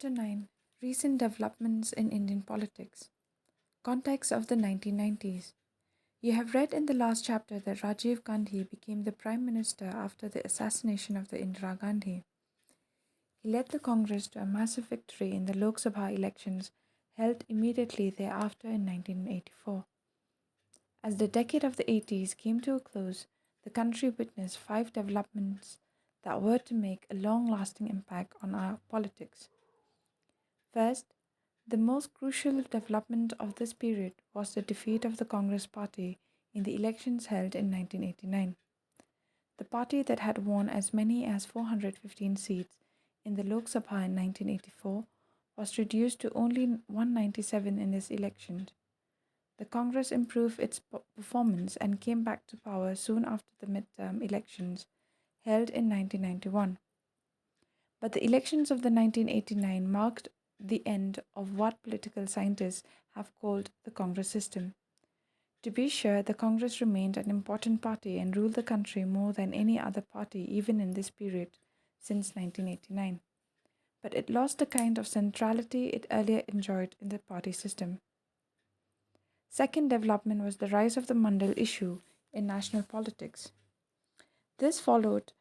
Chapter 9: Recent Developments in Indian Politics. Context of the 1990s. You have read in the last chapter that Rajiv Gandhi became the Prime Minister after the assassination of the Indira Gandhi. He led the Congress to a massive victory in the Lok Sabha elections held immediately thereafter in 1984. As the decade of the 80s came to a close, the country witnessed 5 developments that were to make a long-lasting impact on our politics. First, the most crucial development of this period was the defeat of the Congress Party in the elections held in 1989. The party that had won as many as 415 seats in the Lok Sabha in 1984 was reduced to only 197 in this election. The Congress improved its performance and came back to power soon after the midterm elections held in 1991. But the elections of the 1989 marked the end of what political scientists have called the Congress system. To be sure, the Congress remained an important party and ruled the country more than any other party even in this period since 1989. But it lost the kind of centrality it earlier enjoyed in the party system. Second development was the rise of the Mandel issue in national politics. This followed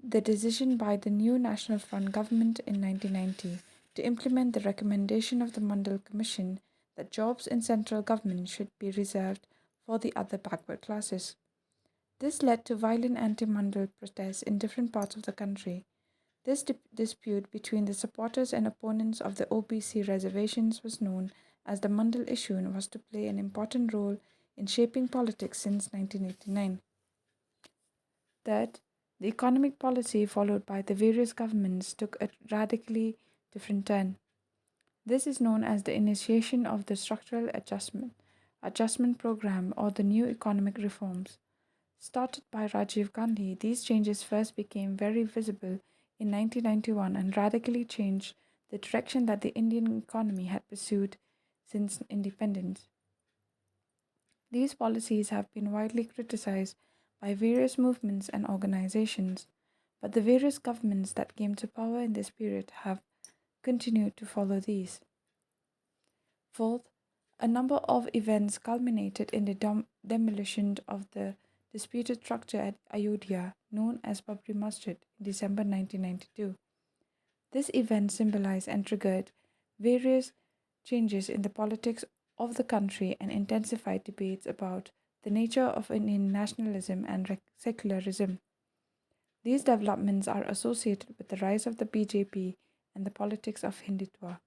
the decision by the new National Front government in 1990 to implement the recommendation of the Mandel Commission that jobs in central government should be reserved for the other backward classes. This led to violent anti-Mandel protests in different parts of the country. This dispute between the supporters and opponents of the OBC reservations was known as the Mandel issue and was to play an important role in shaping politics since 1989. Third, the economic policy followed by the various governments took a radically different turn. This is known as the initiation of the Structural Adjustment Program or the new economic reforms. Started by Rajiv Gandhi, these changes first became very visible in 1991 and radically changed the direction that the Indian economy had pursued since independence. These policies have been widely criticized by various movements and organizations, but the various governments that came to power in this period have continued to follow these. Fourth, a number of events culminated in the demolition of the disputed structure at Ayodhya, known as Babri Masjid, in December 1992. This event symbolized and triggered various changes in the politics of the country and intensified debates about the nature of Indian nationalism and secularism. These developments are associated with the rise of the BJP and the politics of Hindutva.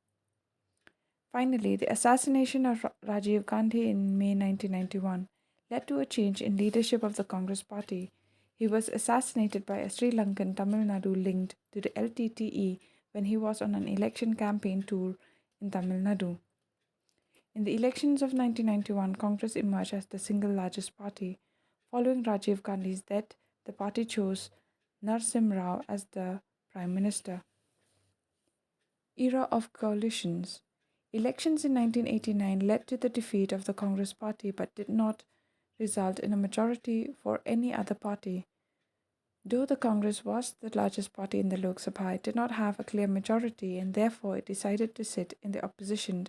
Finally, the assassination of Rajiv Gandhi in May 1991 led to a change in leadership of the Congress Party. He was assassinated by a Sri Lankan Tamil Nadu linked to the LTTE when he was on an election campaign tour in Tamil Nadu. In the elections of 1991, Congress emerged as the single largest party. Following Rajiv Gandhi's death, the party chose Narasimha Rao as the Prime Minister. Era of coalitions. Elections in 1989 led to the defeat of the Congress Party but did not result in a majority for any other party. Though the Congress was the largest party in the Lok Sabha, it did not have a clear majority and therefore it decided to sit in the opposition.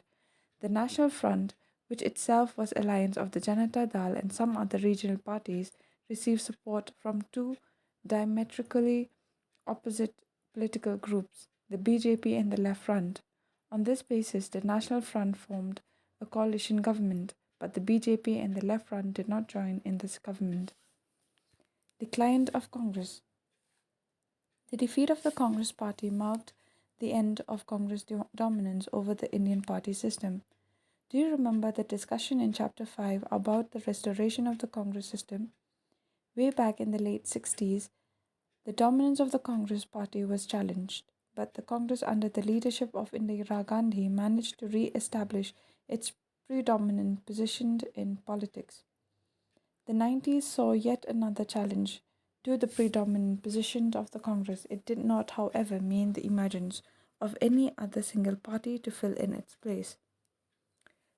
The National Front, which itself was alliance of the Janata Dal and some other regional parties, received support from 2 diametrically opposite political groups, the BJP and the Left Front. On this basis, the National Front formed a coalition government, but the BJP and the Left Front did not join in this government. Decline of Congress. The defeat of the Congress Party marked the end of Congress dominance over the Indian party system. Do you remember the discussion in Chapter 5 about the restoration of the Congress system? Way back in the late 60s, the dominance of the Congress Party was challenged, but the Congress under the leadership of Indira Gandhi managed to re-establish its predominant position in politics. The 90s saw yet another challenge to the predominant position of the Congress. It did not, however, mean the emergence of any other single party to fill in its place.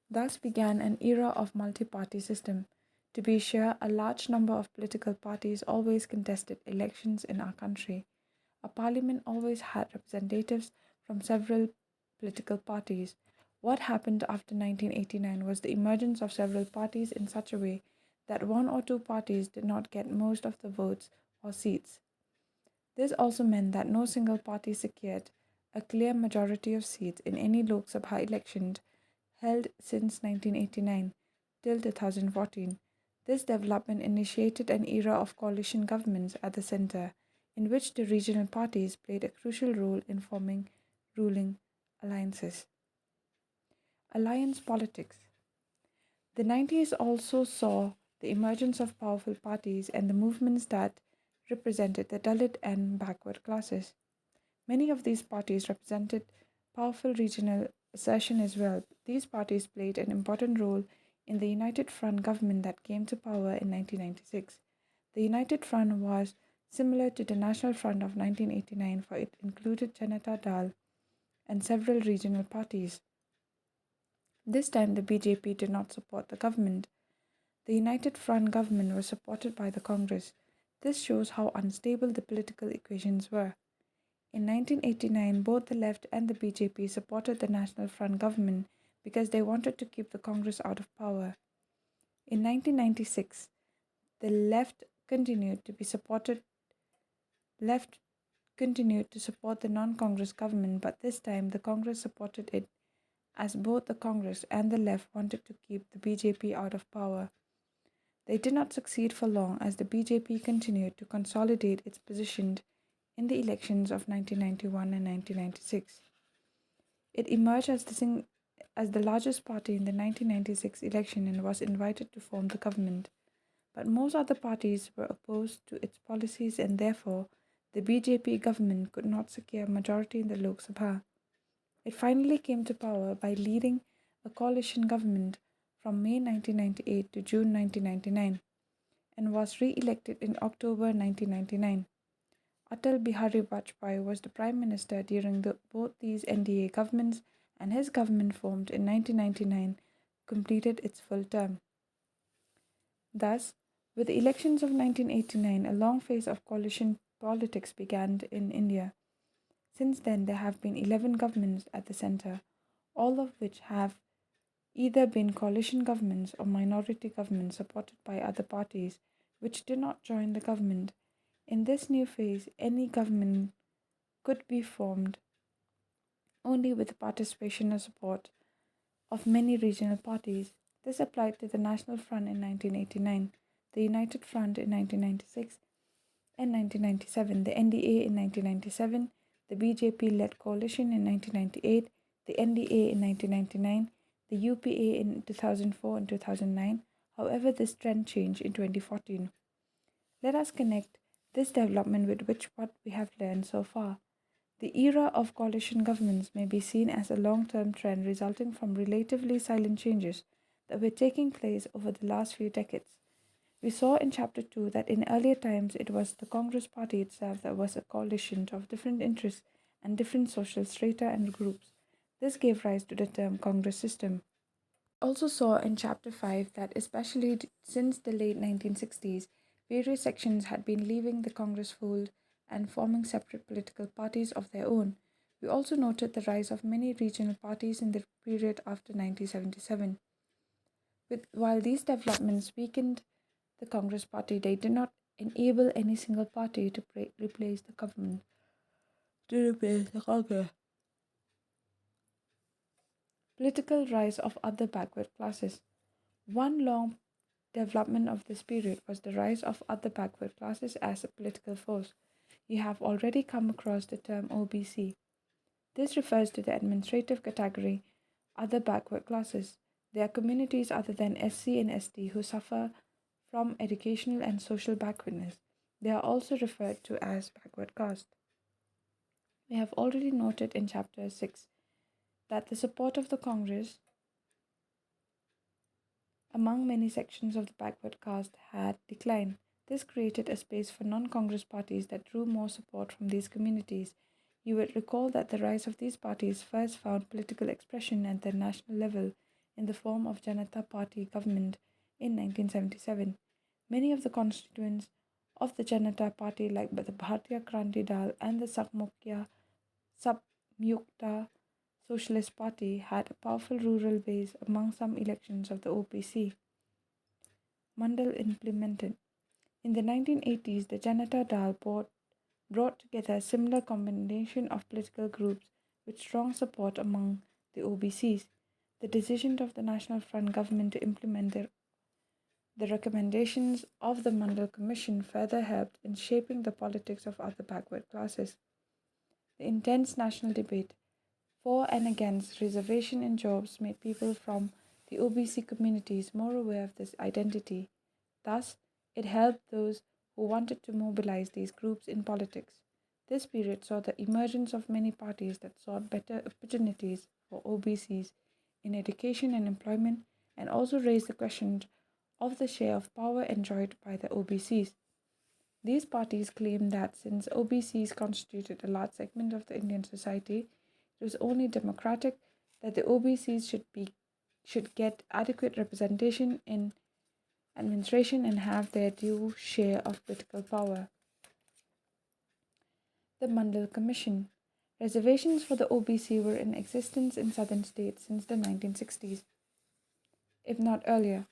Thus began an era of multi-party system. To be sure, a large number of political parties always contested elections in our country. A parliament always had representatives from several political parties. What happened after 1989 was the emergence of several parties in such a way that one or two parties did not get most of the votes or seats. This also meant that no single party secured a clear majority of seats in any Lok Sabha election held since 1989 till 2014. This development initiated an era of coalition governments at the center, in which the regional parties played a crucial role in forming ruling alliances. Alliance politics. The 90s also saw the emergence of powerful parties and the movements that represented the Dalit and backward classes. Many of these parties represented powerful regional assertion as well. These parties played an important role in the United Front government that came to power in 1996. The United Front was similar to the National Front of 1989, for it included Janata Dal and several regional parties. This time the BJP did not support the government. The United Front government was supported by the Congress. This shows how unstable the political equations were. In 1989, both the left and the BJP supported the National Front government because they wanted to keep the Congress out of power. In 1996, the left continued to support the non-Congress government, but this time the Congress supported it as both the Congress and the left wanted to keep the BJP out of power. They did not succeed for long as the BJP continued to consolidate its position in the elections of 1991 and 1996. It emerged as the largest party in the 1996 election and was invited to form the government. But most other parties were opposed to its policies and therefore the BJP government could not secure a majority in the Lok Sabha. It finally came to power by leading a coalition government from May 1998 to June 1999 and was re-elected in October 1999. Atal Bihari Vajpayee was the Prime Minister during both these NDA governments, and his government, formed in 1999, completed its full term. Thus, with the elections of 1989, a long phase of coalition politics began in India. Since then, there have been 11 governments at the center, all of which have either been coalition governments or minority governments supported by other parties which did not join the government. In this new phase, any government could be formed only with the participation and support of many regional parties. This applied to the National Front in 1989, the United Front in 1996 and 1997, the NDA in 1997, the BJP-led coalition in 1998, the NDA in 1999, the UPA in 2004 and 2009. However, this trend changed in 2014. Let us connect this development with what we have learned so far. The era of coalition governments may be seen as a long-term trend resulting from relatively silent changes that were taking place over the last few decades. We saw in Chapter 2 that in earlier times it was the Congress Party itself that was a coalition of different interests and different social strata and groups. This gave rise to the term Congress system. We also saw in Chapter 5 that especially since the late 1960s, various sections had been leaving the Congress fold and forming separate political parties of their own. We also noted the rise of many regional parties in the period after 1977. While these developments weakened the Congress Party, they did not enable any single party to replace the government. Political rise of other backward classes. One long development of this period was the rise of other backward classes as a political force. You have already come across the term OBC. This refers to the administrative category other backward classes. They are communities other than SC and ST who suffer from educational and social backwardness. They are also referred to as backward caste. We have already noted in Chapter 6 that the support of the Congress among many sections of the backward caste had declined. This created a space for non-Congress parties that drew more support from these communities. You would recall that the rise of these parties first found political expression at the national level in the form of Janata Party government in 1977. Many of the constituents of the Janata Party, like the Bharatiya Kranti Dal and the Mukta Socialist Party had a powerful rural base among some elections of the OPC. Mandel implemented. In the 1980s, the Janata Dal brought together a similar combination of political groups with strong support among the OBCs. The decision of the National Front government to implement the recommendations of the Mandel Commission further helped in shaping the politics of other backward classes. The intense national debate for and against reservation in jobs made people from the OBC communities more aware of this identity. Thus, it helped those who wanted to mobilize these groups in politics. This period saw the emergence of many parties that sought better opportunities for OBCs in education and employment, and also raised the question of the share of power enjoyed by the OBCs. These parties claimed that since OBCs constituted a large segment of the Indian society, it was only democratic that the OBCs should get adequate representation in administration and have their due share of political power. The Mandel Commission. Reservations for the OBC were in existence in southern states since the 1960s, if not earlier,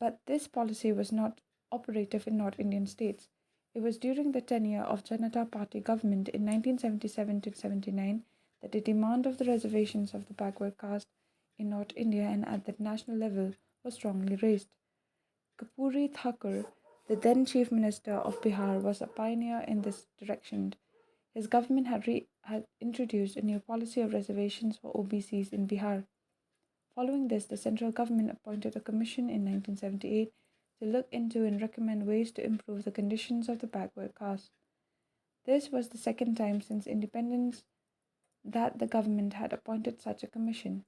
but this policy was not operative in North Indian states. It was during the tenure of Janata Party government in 1977 to 79 that the demand of the reservations of the backward caste in North India and at the national level was strongly raised. Kapuri Thakur, the then Chief Minister of Bihar, was a pioneer in this direction. His government had introduced a new policy of reservations for OBCs in Bihar. Following this, the central government appointed a commission in 1978 to look into and recommend ways to improve the conditions of the backward caste. This was the second time since independence that the government had appointed such a commission.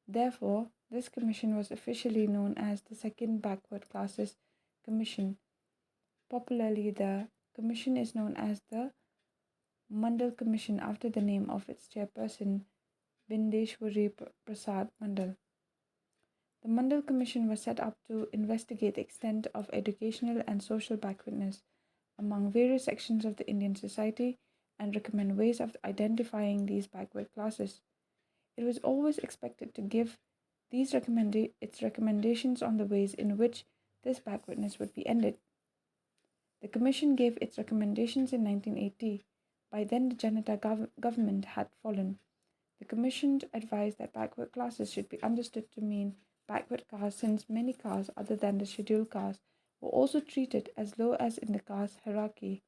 Therefore, this commission was officially known as the Second Backward Classes Commission. Popularly, the commission is known as the Mandel Commission after the name of its chairperson, Bindeshwari Prasad Mandel. The Mandel Commission was set up to investigate the extent of educational and social backwardness among various sections of the Indian society and recommend ways of identifying these backward classes. It was always expected to give its recommendations on the ways in which this backwardness would be ended. The Commission gave its recommendations in 1980. By then, the Janata government had fallen. The Commission advised that backward classes should be understood to mean backward castes, since many castes other than the scheduled castes were also treated as low as in the caste hierarchy.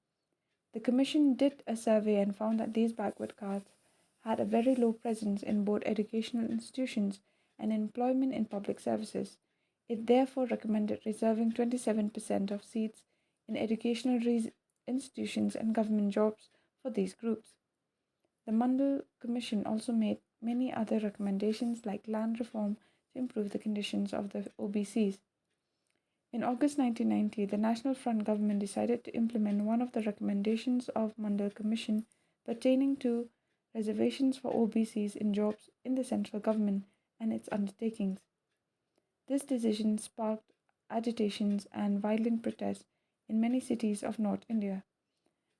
The Commission did a survey and found that these backward castes had a very low presence in both educational institutions and employment in public services. It therefore recommended reserving 27% of seats in educational institutions and government jobs for these groups. The Mandel Commission also made many other recommendations like land reform to improve the conditions of the OBCs. In August 1990, the National Front government decided to implement one of the recommendations of Mandel Commission pertaining to reservations for OBCs in jobs in the central government and its undertakings. This decision sparked agitations and violent protests in many cities of North India.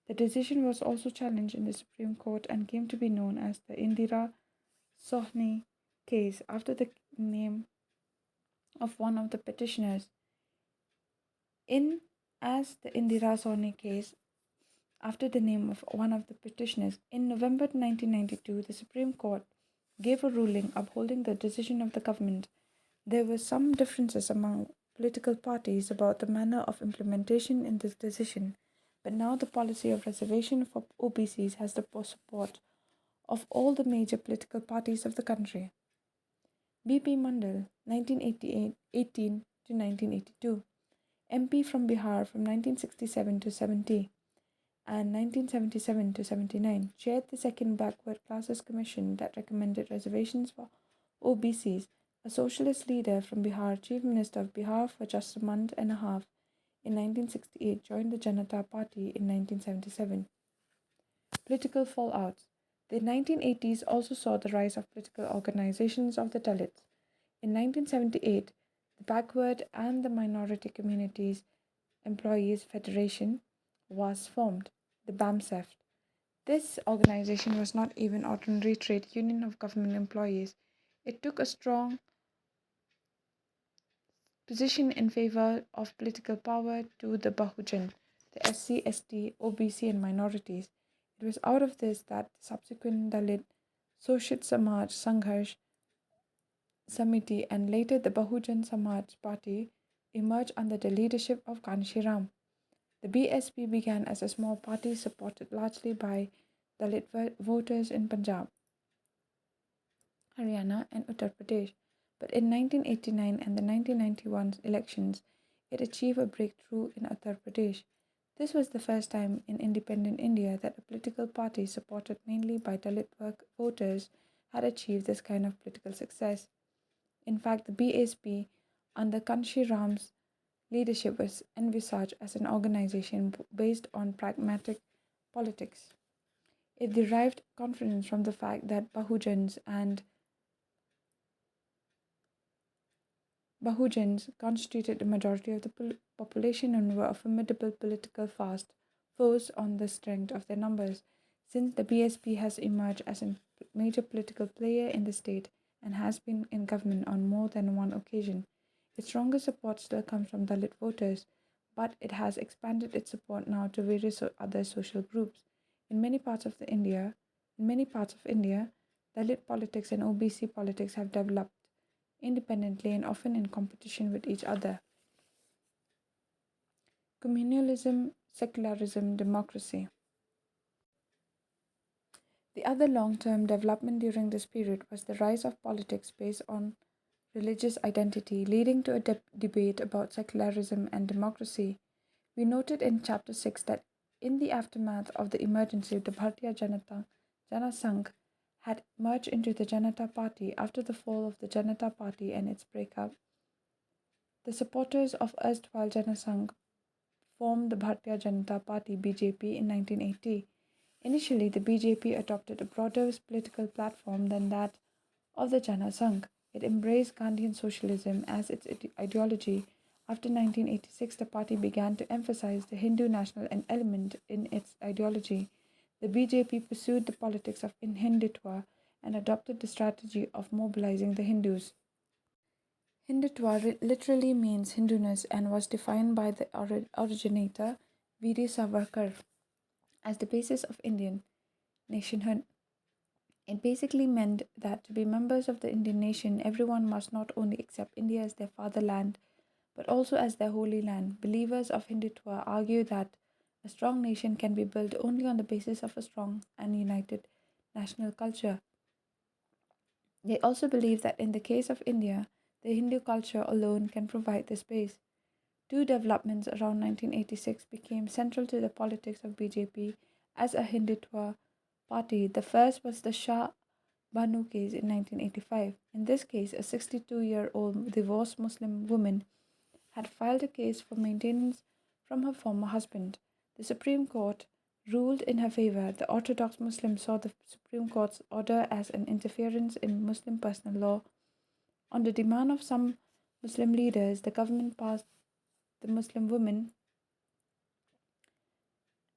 The decision was also challenged in the Supreme Court and came to be known as the Indira Sohni case after the name of one of the petitioners. In as the Indira Sohni case after the name of one of the petitioners, in November 1992, the Supreme Court gave a ruling upholding the decision of the government. There were some differences among political parties about the manner of implementation in this decision, but now the policy of reservation for OBCs has the support of all the major political parties of the country. B.P. Mandel, 1918 to 1982, MP from Bihar from 1967 to 70 and 1977 to 79, chaired the Second Backward Classes Commission that recommended reservations for OBCs. A socialist leader from Bihar, Chief Minister of Bihar for just a month and a half in 1968, joined the Janata Party in 1977. Political fallouts. The 1980s also saw the rise of political organizations of the Dalits. In 1978, the Backward and the Minority Communities Employees Federation was formed, the BAMSEF. This organization was not even ordinary trade union of government employees. It took a strong position in favor of political power to the Bahujan, the SC, ST, OBC, and minorities. It was out of this that the subsequent Dalit, Soshit Samaj, Sangharsh, Samiti, and later the Bahujan Samaj Party emerged under the leadership of Kanshiram. The BSP began as a small party supported largely by Dalit voters in Punjab, Haryana, and Uttar Pradesh. But in 1989 and the 1991 elections, it achieved a breakthrough in Uttar Pradesh. This was the first time in independent India that a political party supported mainly by Dalit voters had achieved this kind of political success. In fact, the BSP under Kanshi Ram's leadership was envisaged as an organization based on pragmatic politics. It derived confidence from the fact that Bahujans constituted the majority of the population and were a formidable political force on the strength of their numbers. Since the BSP has emerged as a major political player in the state and has been in government on more than one occasion, its strongest support still comes from Dalit voters, but it has expanded its support now to various other social groups. In many parts of India, Dalit politics and OBC politics have developed independently and often in competition with each other. Communalism, secularism, democracy. The other long term development during this period was the rise of politics based on religious identity, leading to a debate about secularism and democracy. We noted in Chapter 6 that in the aftermath of the emergency, the Bharatiya Jana Sangh had merged into the Janata Party after the fall of the Janata Party and its breakup. The supporters of erstwhile Jana Sangh formed the Bharatiya Janata Party (BJP) in 1980. Initially, the BJP adopted a broader political platform than that of the Jana Sangh. It embraced Gandhian socialism as its ideology. After 1986, the party began to emphasize the Hindu national element in its ideology. The BJP pursued the politics of Hindutva and adopted the strategy of mobilizing the Hindus. Hindutva literally means Hinduness and was defined by the originator, Veer Savarkar, as the basis of Indian nationhood. It basically meant that to be members of the Indian nation, everyone must not only accept India as their fatherland, but also as their holy land. Believers of Hindutva argue that a strong nation can be built only on the basis of a strong and united national culture. They also believe that in the case of India, the Hindu culture alone can provide the space. Two developments around 1986 became central to the politics of BJP as a Hindutva party. The first was the Shah Banu case in 1985. In this case, a 62-year-old divorced Muslim woman had filed a case for maintenance from her former husband. The Supreme Court ruled in her favor. The Orthodox Muslims saw the Supreme Court's order as an interference in Muslim personal law. On the demand of some Muslim leaders, the government passed the Muslim Women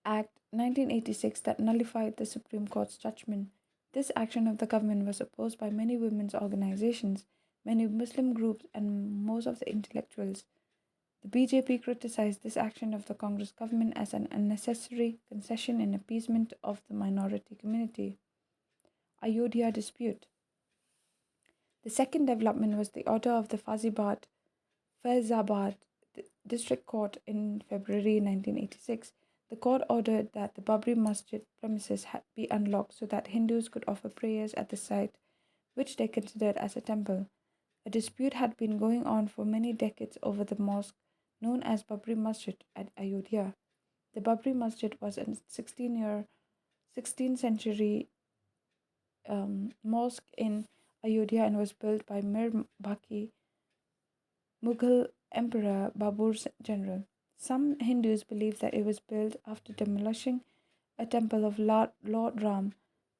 Act 1986 that nullified the Supreme Court's judgment. This action of the government was opposed by many women's organizations, many Muslim groups, and most of the intellectuals. The BJP criticized this action of the Congress government as an unnecessary concession in appeasement of the minority community. Ayodhya Dispute. The second development was the order of the Faizabad District Court in February 1986. The court ordered that the Babri Masjid premises be unlocked so that Hindus could offer prayers at the site, which they considered as a temple. A dispute had been going on for many decades over the mosque known as Babri Masjid at Ayodhya. The Babri Masjid was a 16th century mosque in Ayodhya and was built by Mir Baki, Mughal Emperor Babur's general. Some Hindus believe that it was built after demolishing a temple of Lord Ram,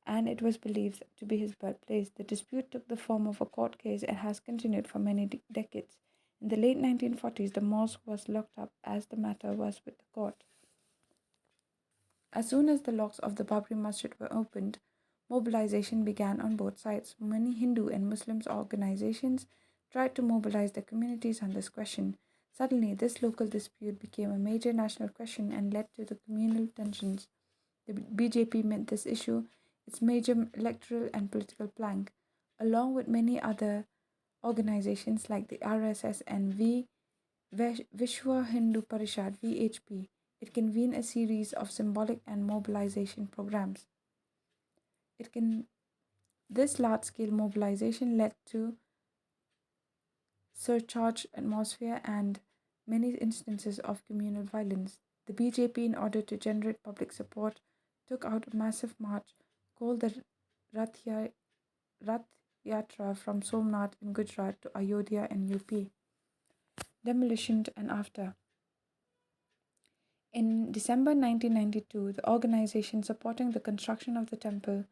and it was believed to be his birthplace. The dispute took the form of a court case and has continued for many decades. In the late 1940s, the mosque was locked up as the matter was with the court. As soon as the locks of the Babri Masjid were opened, mobilization began on both sides. Many Hindu and Muslim organizations tried to mobilize their communities on this question. Suddenly, this local dispute became a major national question and led to the communal tensions. The BJP made this issue its major electoral and political plank, along with many other organizations like the RSS and Vishwa Hindu Parishad (VHP). It convened a series of symbolic and mobilization programs. This large-scale mobilization led to surcharged atmosphere and many instances of communal violence. The BJP, in order to generate public support, took out a massive march called the Rath Yatra from Somnath in Gujarat to Ayodhya in UP. Demolition and after. In December 1992, the organization supporting the construction of the temple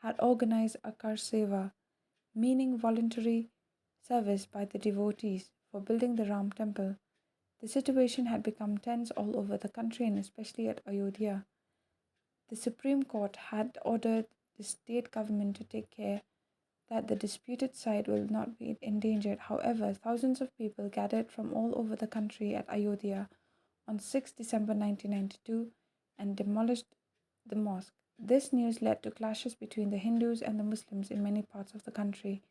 had organized a Kar Seva, meaning voluntary service by the devotees, for building the Ram temple. The situation had become tense all over the country and especially at Ayodhya. The Supreme Court had ordered the state government to take care that the disputed site will not be endangered. However, thousands of people gathered from all over the country at Ayodhya on 6 December 1992 and demolished the mosque. This news led to clashes between the Hindus and the Muslims in many parts of the country.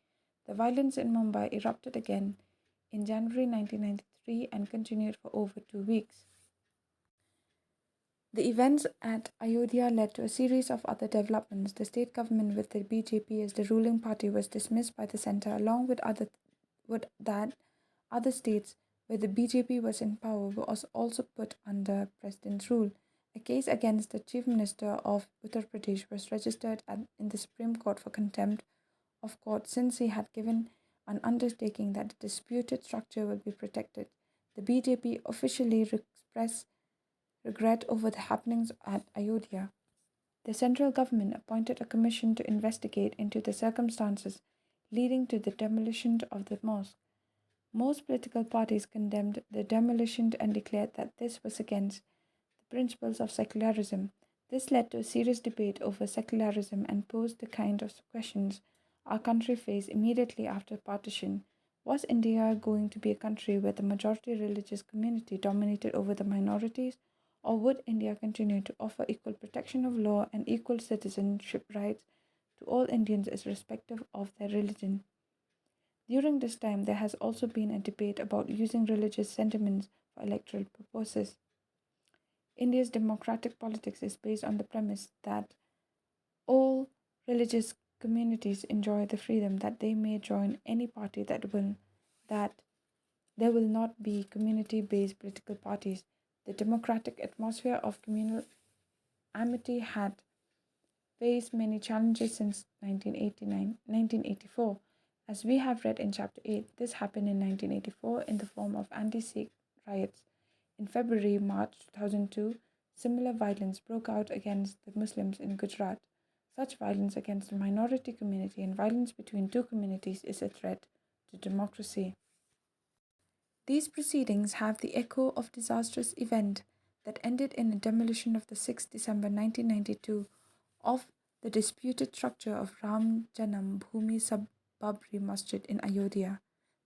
The violence in Mumbai erupted again in January 1993 and continued for over 2 weeks. The events at Ayodhya led to a series of other developments. The state government, with the BJP as the ruling party, was dismissed by the centre, along with other states where the BJP was in power was also put under president's rule. A case against the Chief Minister of Uttar Pradesh was registered in the Supreme Court for contempt of court since he had given an undertaking that the disputed structure will be protected. The BJP officially expressed regret over the happenings at Ayodhya. The central government appointed a commission to investigate into the circumstances leading to the demolition of the mosque. Most political parties condemned the demolition and declared that this was against the principles of secularism. This led to a serious debate over secularism and posed the kind of questions our country faced immediately after partition. Was India going to be a country where the majority religious community dominated over the minorities, or would India continue to offer equal protection of law and equal citizenship rights to all Indians irrespective of their religion? During this time, there has also been a debate about using religious sentiments for electoral purposes. India's democratic politics is based on the premise that all religious communities enjoy the freedom that they may join any party that there will not be community-based political parties. The democratic atmosphere of communal amity had faced many challenges since 1984. As we have read in Chapter 8, this happened in 1984 in the form of Anti-Sikh Riots. In February-March 2002, similar violence broke out against the Muslims in Gujarat. Such violence against the minority community and violence between two communities is a threat to democracy. These proceedings have the echo of disastrous event that ended in the demolition of the 6 December 1992 of the disputed structure of Ram Janam Bhoomi Babri Masjid in Ayodhya.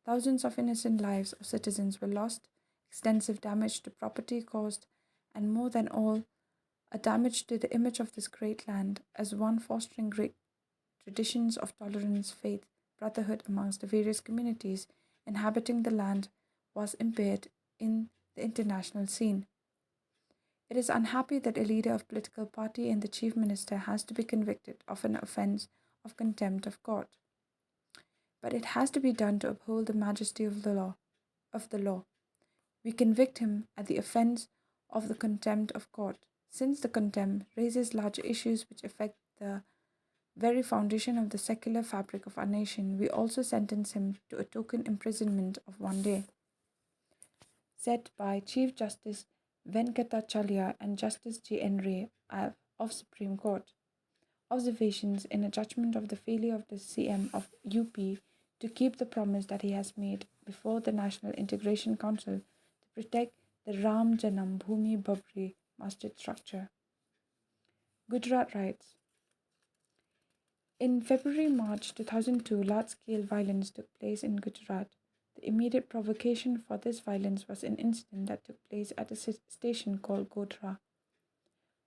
Thousands of innocent lives of citizens were lost, extensive damage to property caused, and more than all, a damage to the image of this great land as one fostering great traditions of tolerance, faith, brotherhood amongst the various communities inhabiting the land was impaired in the international scene. It is unhappy that a leader of political party and the chief minister has to be convicted of an offense of contempt of court. But it has to be done to uphold the majesty of the law. We convict him at the offense of the contempt of court, since the contempt raises larger issues which affect the very foundation of the secular fabric of our nation. We also sentence him to a token imprisonment of 1 day. Set by Chief Justice Venkatachalya and Justice J.N. Ray of Supreme Court. Observations in a judgment of the failure of the CM of UP to keep the promise that he has made before the National Integration Council to protect the Ram Janam Bhoomi Babri Masjid structure. Gujarat riots. In February-March 2002, large-scale violence took place in Gujarat. The immediate provocation for this violence was an incident that took place at a station called Godhra.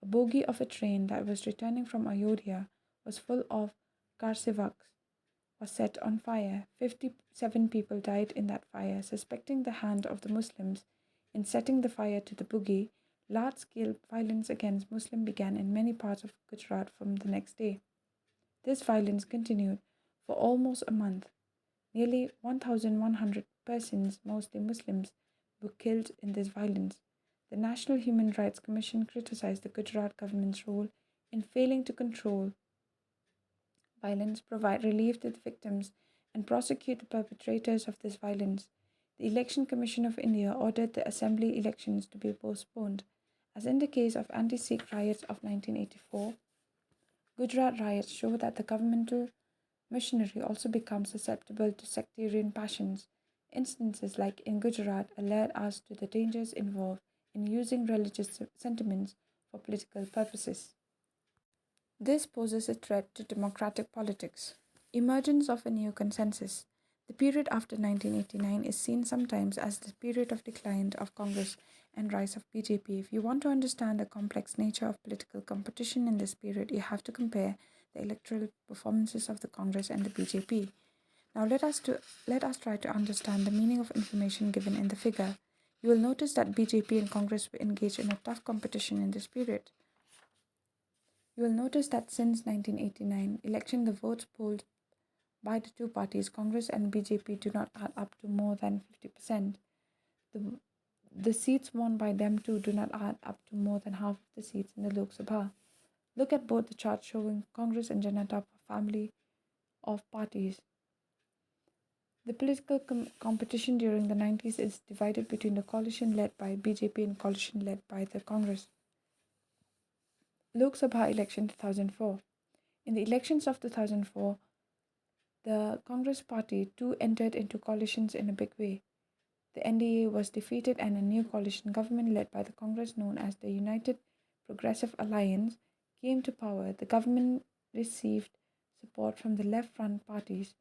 A bogie of a train that was returning from Ayodhya was full of karsevaks was set on fire. 57 people died in that fire. Suspecting the hand of the Muslims in setting the fire to the bogie, large-scale violence against Muslims began in many parts of Gujarat from the next day. This violence continued for almost a month. Nearly 1,100 persons, mostly Muslims, were killed in this violence. The National Human Rights Commission criticized the Gujarat government's role in failing to control violence, provide relief to the victims, and prosecute the perpetrators of this violence. The Election Commission of India ordered the assembly elections to be postponed. As in the case of Anti-Sikh Riots of 1984, Gujarat riots show that the governmental machinery also becomes susceptible to sectarian passions. Instances like in Gujarat alert us to the dangers involved in using religious sentiments for political purposes. This poses a threat to democratic politics. Emergence of a new consensus. The period after 1989 is seen sometimes as the period of decline of Congress and rise of BJP. If you want to understand the complex nature of political competition in this period, you have to compare the electoral performances of the Congress and the BJP. Now let us try to understand the meaning of information given in the figure. You will notice that BJP and Congress were engaged in a tough competition in this period. You will notice that since 1989 election, the votes polled by the two parties, Congress and BJP, do not add up to more than 50%. The seats won by them too do not add up to more than half of the seats in the Lok Sabha. Look at both the charts showing Congress and Janata family of parties. The political competition during the 90s is divided between the coalition led by BJP and coalition led by the Congress. Lok Sabha Election 2004. In the elections of 2004, the Congress party too entered into coalitions in a big way. The NDA was defeated and a new coalition government led by the Congress, known as the United Progressive Alliance, came to power. The government received support from the left front parties.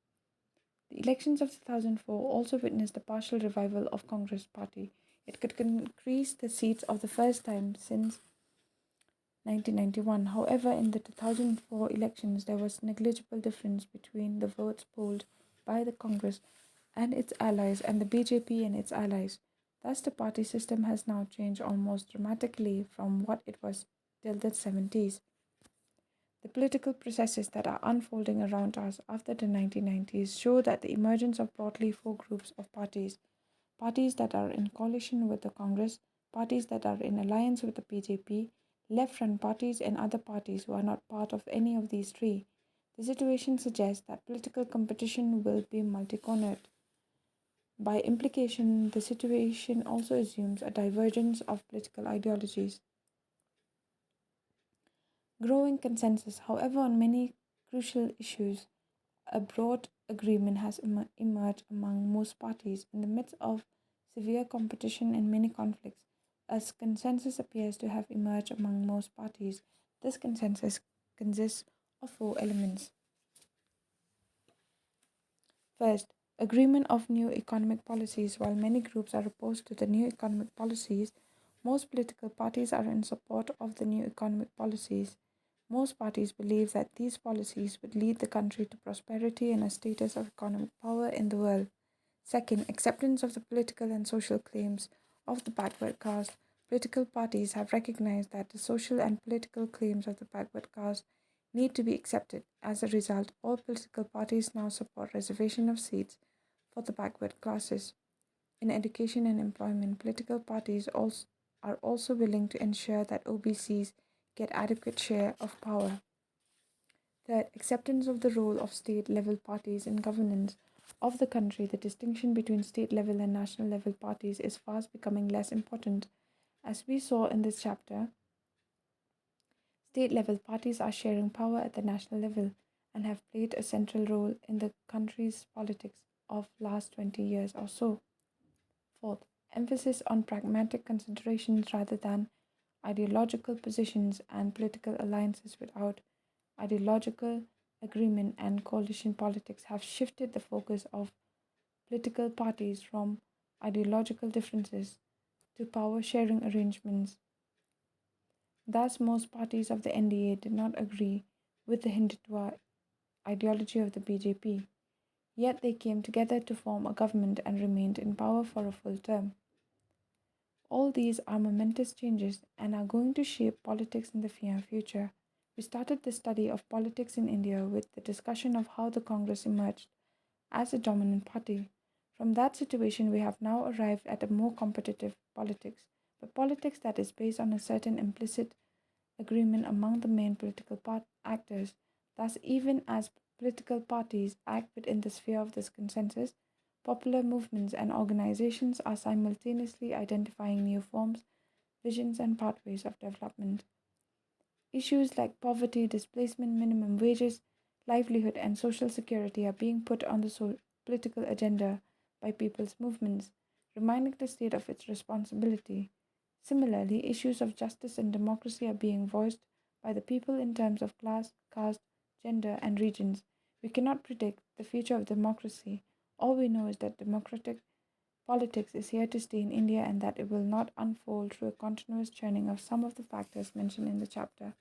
The elections of 2004 also witnessed a partial revival of Congress party. It could increase the seats for the first time since 1991. However, in the 2004 elections, there was negligible difference between the votes polled by the Congress and its allies and the BJP and its allies. Thus, the party system has now changed almost dramatically from what it was till the 70s. The political processes that are unfolding around us after the 1990s show that the emergence of broadly four groups of parties: parties that are in coalition with the Congress, parties that are in alliance with the BJP, left front parties, and other parties who are not part of any of these three. The situation suggests that political competition will be multi-cornered. By implication, the situation also assumes a divergence of political ideologies. Growing consensus, however, on many crucial issues, a broad agreement has emerged among most parties in the midst of severe competition and many conflicts. As consensus appears to have emerged among most parties, this consensus consists of four elements. First, agreement of new economic policies. While many groups are opposed to the new economic policies, most political parties are in support of the new economic policies. Most parties believe that these policies would lead the country to prosperity and a status of economic power in the world. Second, acceptance of the political and social claims of the backward caste. Political parties have recognized that the social and political claims of the backward caste need to be accepted. As a result, all political parties now support reservation of seats for the backward classes. In education and employment, political parties are also willing to ensure that OBCs get adequate share of power. Third, acceptance of the role of state level parties in governance of the country. The distinction between state level and national level parties is fast becoming less important. As we saw in this chapter, state level parties are sharing power at the national level and have played a central role in the country's politics of last 20 years or so. Fourth, emphasis on pragmatic considerations rather than ideological positions and political alliances without ideological agreement, and coalition politics have shifted the focus of political parties from ideological differences to power sharing arrangements. Thus, most parties of the NDA did not agree with the Hindutva ideology of the BJP, yet they came together to form a government and remained in power for a full term. All these are momentous changes and are going to shape politics in the near future. We started the study of politics in India with the discussion of how the Congress emerged as a dominant party. From that situation, we have now arrived at a more competitive politics, but politics that is based on a certain implicit agreement among the main political actors. Thus, even as political parties act within the sphere of this consensus, popular movements and organizations are simultaneously identifying new forms, visions, and pathways of development. Issues like poverty, displacement, minimum wages, livelihood, and social security are being put on the political agenda by people's movements, reminding the state of its responsibility. Similarly, issues of justice and democracy are being voiced by the people in terms of class, caste, gender, and regions. We cannot predict the future of democracy. All we know is that democratic politics is here to stay in India and that it will not unfold through a continuous churning of some of the factors mentioned in the chapter.